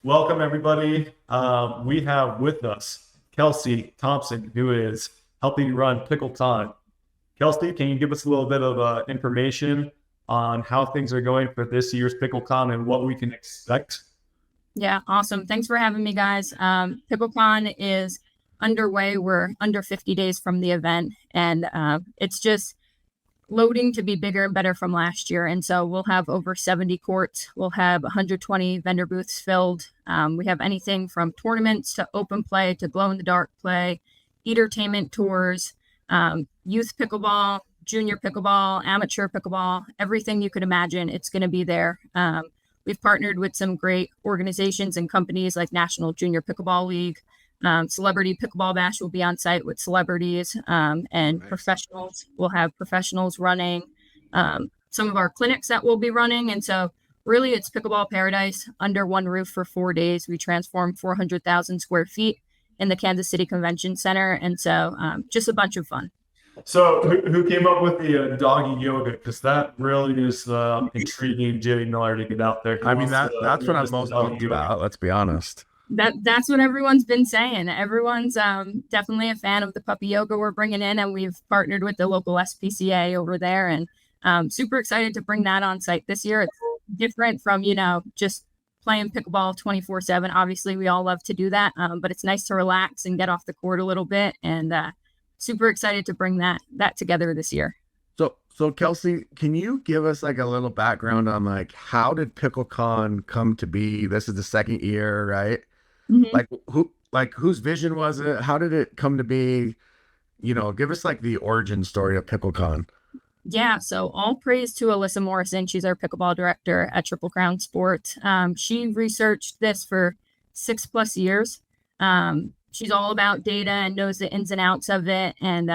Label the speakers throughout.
Speaker 1: Welcome, everybody. We have with us Kelsea Thompson, who is helping run PickleCon. Kelsey, can you give us a little bit of information on how things are going for this year's PickleCon and what we can expect?
Speaker 2: Yeah, awesome. Thanks for having me, guys. PickleCon is underway. We're under 50 days from the event, and it's just loading to be bigger and better from last year. And so we'll have over 70 courts. We'll have 120 vendor booths filled. We have anything from tournaments to open play to glow in the dark play, entertainment tours, youth pickleball, junior pickleball, amateur pickleball, everything you could imagine. It's going to be there. We've partnered with some great organizations and companies like National Junior Pickleball League. Celebrity Pickleball Bash will be on site with celebrities and
Speaker 3: Nice.
Speaker 2: professionals. We'll have professionals running some of our clinics that we'll be running. And so really it's pickleball paradise under one roof for 4 days. We transformed 400,000 square feet in the Kansas City Convention Center. And so just a bunch of fun.
Speaker 1: So, who came up with the doggy yoga? Because that really is intriguing, Jimmy Miller, to get out there.
Speaker 3: I mean, that's what I'm most pumped about. Let's be honest.
Speaker 2: That's what everyone's been saying. Everyone's definitely a fan of the puppy yoga we're bringing in, and we've partnered with the local SPCA over there, and super excited to bring that on site this year. It's different from just playing pickleball 24/7. Obviously, we all love to do that, but it's nice to relax and get off the court a little bit, and super excited to bring that together this year.
Speaker 3: So Kelsey, can you give us like a little background on like how did PickleCon come to be? This is the second year, right?
Speaker 2: Mm-hmm.
Speaker 3: Whose vision was it? How did it come to be? Give us like the origin story of PickleCon.
Speaker 2: Yeah, so all praise to Alyssa Morrison. She's our pickleball director at Triple Crown Sports. She researched this for 6+ years. She's all about data and knows the ins and outs of it. And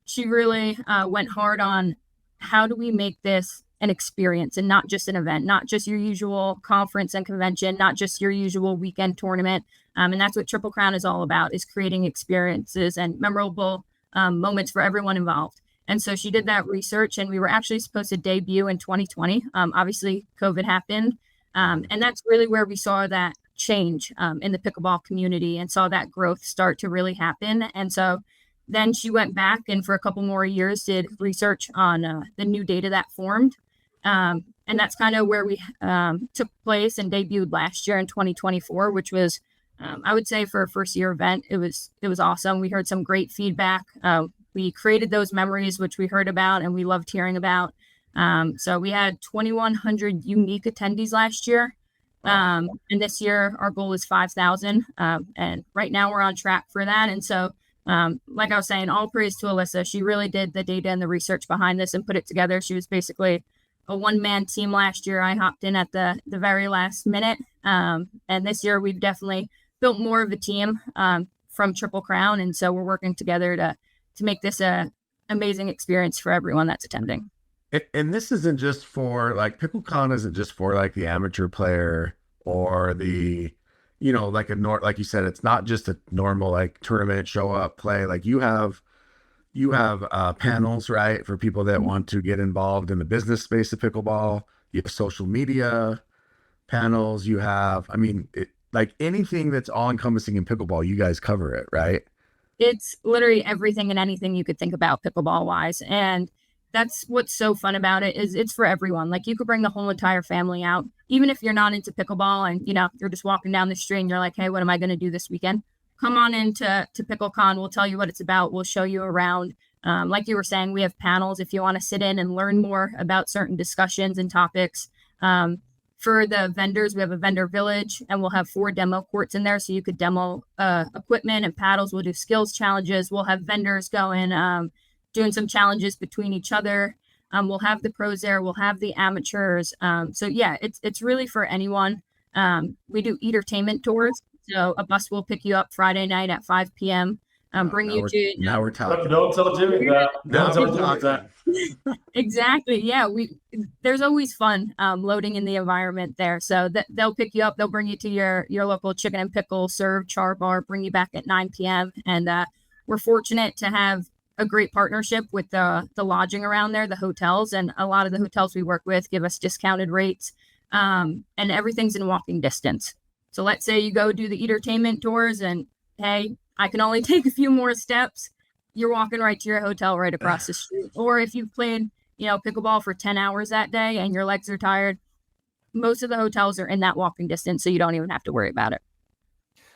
Speaker 2: she really went hard on how do we make this an experience and not just an event, not just your usual conference and convention, not just your usual weekend tournament. And that's what Triple Crown is all about, is creating experiences and memorable moments for everyone involved. And so she did that research, and we were actually supposed to debut in 2020. Obviously, COVID happened. And that's really where we saw that change in the pickleball community and saw that growth start to really happen. And so then she went back and for a couple more years did research on the new data that formed. And that's kind of where we took place and debuted last year in 2024, which was, I would say, for a first year event, it was awesome. We heard some great feedback. We created those memories, which we heard about and we loved hearing about. So we had 2,100 unique attendees last year. And this year our goal is 5,000. And right now we're on track for that. And so, like I was saying, all praise to Alyssa. She really did the data and the research behind this and put it together. She was basically a one-man team last year. I hopped in at the very last minute. And this year we've definitely built more of a team from Triple Crown. And so we're working together to make this a amazing experience for everyone that's attending.
Speaker 3: And this isn't just for like PickleCon isn't just for like the amateur player or the, like like you said, it's not just a normal like tournament, show up, play. Like you have panels, right? For people that want to get involved in the business space of pickleball. You have social media panels. You have, like anything that's all encompassing in pickleball, you guys cover it, right?
Speaker 2: It's literally everything and anything you could think about pickleball wise. And that's what's so fun about it, is it's for everyone. Like you could bring the whole entire family out, even if you're not into pickleball and you're just walking down the street and you're like, hey, what am I going to do this weekend? Come on into PickleCon. We'll tell you what it's about. We'll show you around. Like you were saying, we have panels if you want to sit in and learn more about certain discussions and topics. For the vendors, we have a vendor village, and we'll have 4 demo courts in there. So you could demo equipment and paddles. We'll do skills challenges. We'll have vendors going, doing some challenges between each other. We'll have the pros there. We'll have the amateurs. So yeah, it's really for anyone. We do entertainment tours. So a bus will pick you up Friday night at 5 p.m. Bring you to.
Speaker 3: Now we're talking.
Speaker 1: Don't tell Jimmy that.
Speaker 3: Now
Speaker 1: Don't
Speaker 3: we're
Speaker 1: tell Jimmy
Speaker 3: talking.
Speaker 1: that.
Speaker 2: Exactly. Yeah. There's always fun loading in the environment there. So they'll pick you up. They'll bring you to your local chicken and pickle serve char bar, bring you back at 9 p.m. And we're fortunate to have a great partnership with the lodging around there, the hotels, and a lot of the hotels we work with give us discounted rates. And everything's in walking distance. So let's say you go do the entertainment tours and, hey, I can only take a few more steps. You're walking right to your hotel right across the street. Or if you've played, pickleball for 10 hours that day and your legs are tired, most of the hotels are in that walking distance, so you don't even have to worry about it.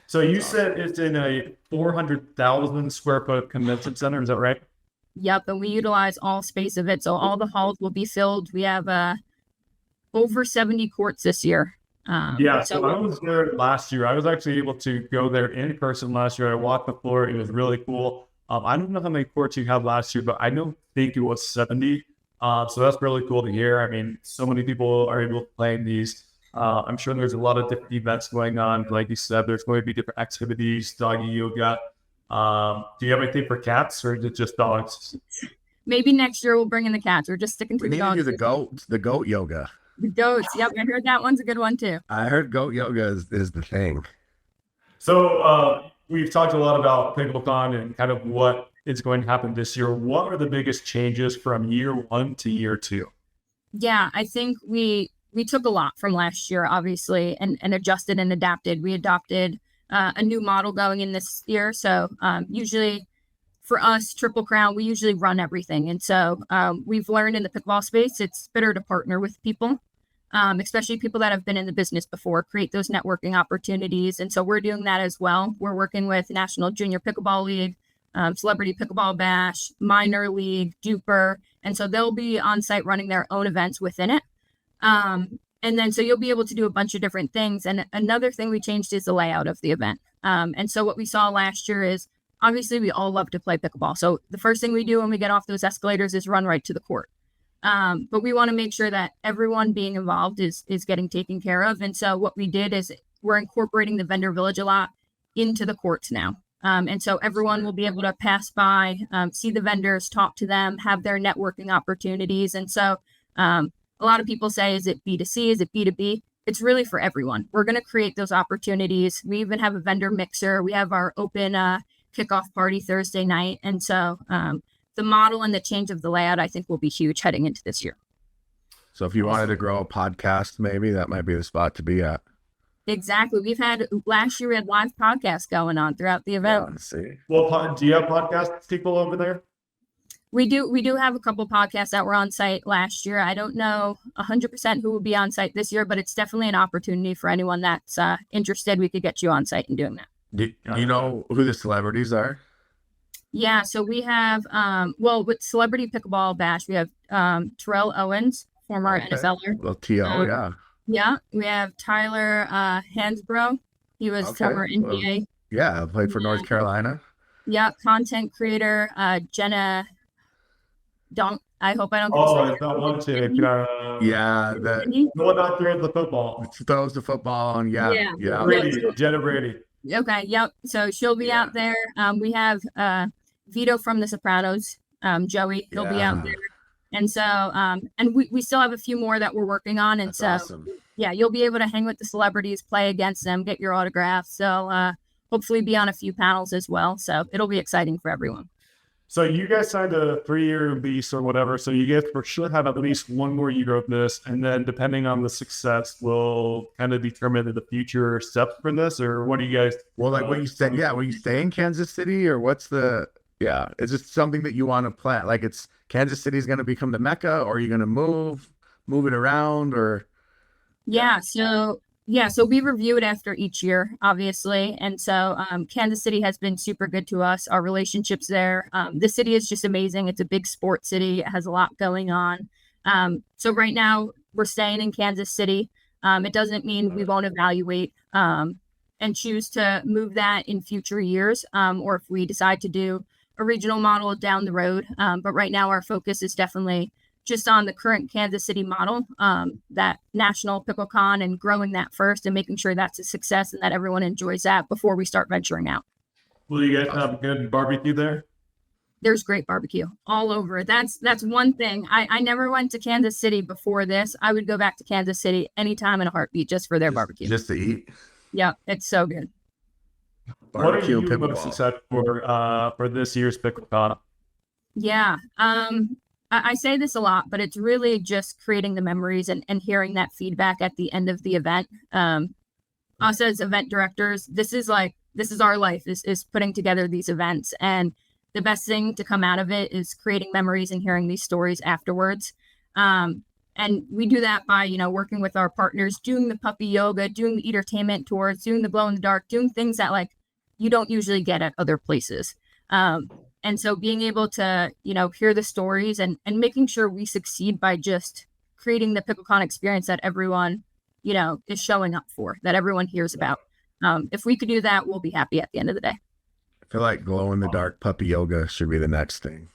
Speaker 1: So you said it's in a 400,000 square foot convention center. Is that right?
Speaker 2: Yep, and we utilize all space of it. So all the halls will be filled. We have over 70 courts this year.
Speaker 1: So I was there last year. I was actually able to go there in person last year. I walked the floor. It was really cool. I don't know how many courts you had last year, but I don't think it was 70. So that's really cool to hear. I mean, so many people are able to play in these. I'm sure there's a lot of different events going on. Like you said, there's going to be different activities, doggy yoga. Do you have anything for cats, or is it just dogs?
Speaker 2: Maybe next year we'll bring in the cats. We're just sticking to
Speaker 3: We
Speaker 2: the
Speaker 3: need to
Speaker 2: dogs.
Speaker 3: do the goat yoga.
Speaker 2: The goats. Yep, I heard that one's a good one too.
Speaker 3: I heard goat yoga is the thing.
Speaker 1: So we've talked a lot about PickleCon and kind of what is going to happen this year. What are the biggest changes from year 1 to year 2?
Speaker 2: Yeah, I think we took a lot from last year, obviously, and adjusted and adapted. We adopted a new model going in this year. So usually for us, Triple Crown, we usually run everything. And so we've learned in the pickleball space, it's better to partner with people, especially people that have been in the business before, create those networking opportunities. And so we're doing that as well. We're working with National Junior Pickleball League, Celebrity Pickleball Bash, Minor League, Duper. And so they'll be on site running their own events within it. And then so you'll be able to do a bunch of different things. And another thing we changed is the layout of the event. And so what we saw last year is, obviously we all love to play pickleball. So the first thing we do when we get off those escalators is run right to the court. But we want to make sure that everyone being involved is getting taken care of. And so what we did is we're incorporating the vendor village a lot into the courts now. And so everyone will be able to pass by, see the vendors, talk to them, have their networking opportunities. And so a lot of people say, is it B2C? Is it B2B? It's really for everyone. We're going to create those opportunities. We even have a vendor mixer. We have our open kickoff party Thursday night. And so the model and the change of the layout, I think, will be huge heading into this year.
Speaker 3: So if you wanted to grow a podcast, maybe that might be the spot to be at.
Speaker 2: Exactly. Last year we had live podcasts going on throughout the event.
Speaker 3: Let's see.
Speaker 1: Well, do you have podcast people over there?
Speaker 2: We do have a couple podcasts that were on site last year. I don't know 100% who will be on site this year, but it's definitely an opportunity for anyone that's interested. We could get you on site and doing that.
Speaker 3: Do you know who the celebrities are?
Speaker 2: Yeah, so we have, with Celebrity Pickleball Bash, we have Terrell Owens, former NFLer.
Speaker 3: Well, T.O., yeah.
Speaker 2: Yeah, we have Tyler Hansbrough. He was former NBA.
Speaker 3: Yeah, played for North Carolina.
Speaker 2: Yeah, content creator, Jenna Donk. I hope I don't.
Speaker 1: Oh, that one chick.
Speaker 3: Yeah,
Speaker 1: the one that throws the football.
Speaker 3: Throws the football, and yeah.
Speaker 1: Brady, Jenna Brady.
Speaker 2: Okay, yep. So she'll be out there. We have Vito from The Sopranos, Joey. He'll be out there, and so and we still have a few more that we're working on, and
Speaker 3: That's
Speaker 2: so
Speaker 3: awesome.
Speaker 2: Yeah, you'll be able to hang with the celebrities, play against them, get your autographs. So hopefully be on a few panels as well. So it'll be exciting for everyone.
Speaker 1: So you guys signed a 3-year lease or whatever. So you guys for sure have at least one more year of this. And then depending on the success, will kind of determine the future steps for this, or what do you guys?
Speaker 3: Well, like when you stay in Kansas City, or what's the, is it something that you want to plan? Like it's Kansas City is going to become the Mecca, or are you going to move it around, or?
Speaker 2: So we review it after each year, obviously. And so Kansas City has been super good to us. Our relationships there. The city is just amazing. It's a big sports city. It has a lot going on. So right now we're staying in Kansas City. It doesn't mean we won't evaluate and choose to move that in future years, or if we decide to do a regional model down the road. But right now our focus is definitely just on the current Kansas City model, that national PickleCon, and growing that first and making sure that's a success and that everyone enjoys that before we start venturing out.
Speaker 1: Will you guys have a good barbecue there?
Speaker 2: There's great barbecue all over. That's one thing. I never went to Kansas City before this. I would go back to Kansas City anytime in a heartbeat just for their barbecue.
Speaker 3: Just to eat?
Speaker 2: Yeah, it's so good.
Speaker 3: Barbecue,
Speaker 1: what are you most excited for this year's PickleCon?
Speaker 2: Yeah. I say this a lot, but it's really just creating the memories and hearing that feedback at the end of the event. us as event directors, this is our life is putting together these events. And the best thing to come out of it is creating memories and hearing these stories afterwards. And we do that by, working with our partners, doing the puppy yoga, doing the entertainment tours, doing the glow in the dark, doing things that like you don't usually get at other places. And so being able to, hear the stories and making sure we succeed by just creating the PickleCon experience that everyone, is showing up for, that everyone hears about. If we could do that, we'll be happy at the end of the day.
Speaker 3: I feel like glow in the dark puppy yoga should be the next thing.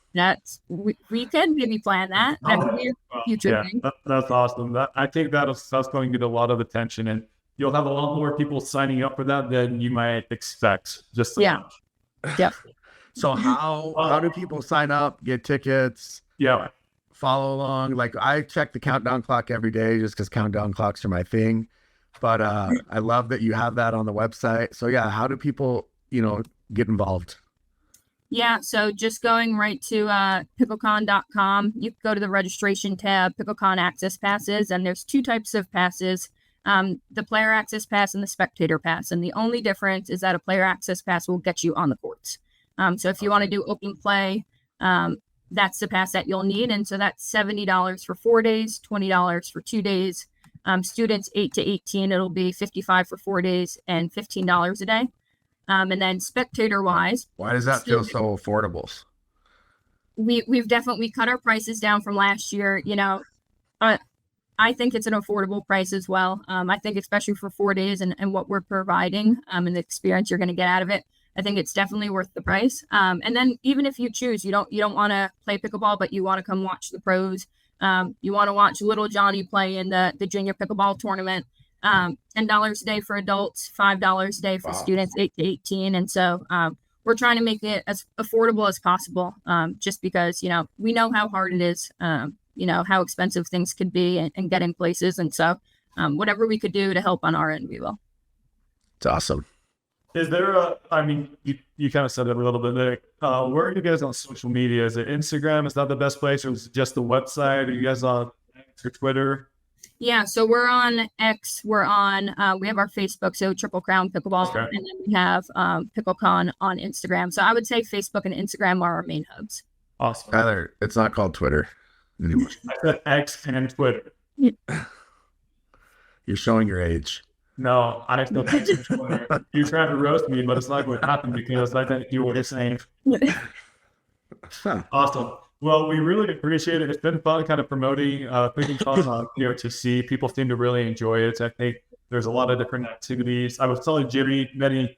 Speaker 2: We could maybe plan that. That could be a future thing.
Speaker 1: That's awesome. I think that's going to get a lot of attention, and you'll have a lot more people signing up for that than you might expect.
Speaker 2: Yep.
Speaker 3: So how do people sign up, get tickets?
Speaker 1: Yeah.
Speaker 3: Follow along? Like I check the countdown clock every day just because countdown clocks are my thing. But I love that you have that on the website. So yeah, how do people, get involved?
Speaker 2: Yeah, so just going right to PickleCon.com, you can go to the registration tab, PickleCon Access Passes, and there's two types of passes, the Player Access Pass and the Spectator Pass. And the only difference is that a Player Access Pass will get you on the courts. So if you want to do open play, that's the pass that you'll need. And so that's $70 for 4 days, $20 for 2 days. Students 8 to 18, it'll be $55 for 4 days and $15 a day. And then spectator wise,
Speaker 3: why does that feel so affordable?
Speaker 2: We've definitely cut our prices down from last year. I think it's an affordable price as well. I think especially for 4 days and what we're providing and the experience you're going to get out of it, I think it's definitely worth the price. And then even if you choose, you don't want to play pickleball, but you want to come watch the pros. You want to watch little Johnny play in the junior pickleball tournament. $10 a day for adults, $5 a day for students 8 to 18. And so we're trying to make it as affordable as possible, just because, we know how hard it is, how expensive things could be and getting places. And so whatever we could do to help on our end, we will.
Speaker 3: It's awesome.
Speaker 1: Is there you kind of said it a little bit there. Where are you guys on social media? Is it Instagram? Is that the best place, or is it just the website? Are you guys on X or Twitter?
Speaker 2: Yeah, so we're on X. We're on, we have our Facebook, so Triple Crown Pickleball, and then we have PickleCon on Instagram. So I would say Facebook and Instagram are our main hubs.
Speaker 1: Awesome.
Speaker 3: Tyler, it's not called Twitter anymore.
Speaker 1: I said X and Twitter.
Speaker 3: You're showing your age.
Speaker 1: No, I still think it's Twitter. You're trying to roast me, but it's not going to happen because I think you were saying. Awesome. Well, we really appreciate it. It's been fun kind of promoting PickleCon on KOTC. People seem to really enjoy it. I think there's a lot of different activities. I was telling Jimmy many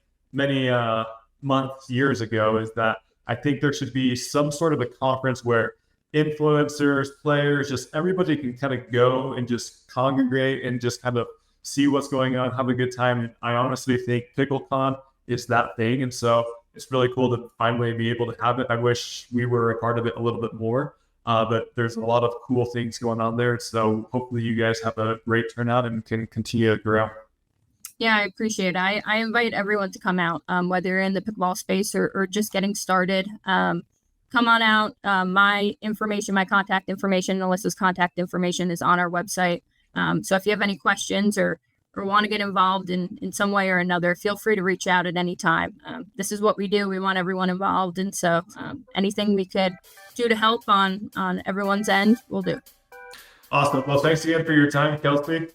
Speaker 1: years ago is that I think there should be some sort of a conference where influencers, players, just everybody can kind of go and just congregate and just kind of see what's going on, have a good time. And I honestly think PickleCon is that thing. And so it's really cool to finally be able to have it. I wish we were a part of it a little bit more, but there's a lot of cool things going on there. So hopefully you guys have a great turnout and can continue to grow.
Speaker 2: Yeah, I appreciate it. I invite everyone to come out, whether you're in the pickleball space or just getting started. Come on out. My information, my contact information, Alyssa's contact information is on our website. So if you have any questions or want to get involved in some way or another, feel free to reach out at any time. This is what we do. We want everyone involved. And so anything we could do to help on everyone's end, we'll do.
Speaker 1: Awesome. Well, thanks again for your time, Kelsey.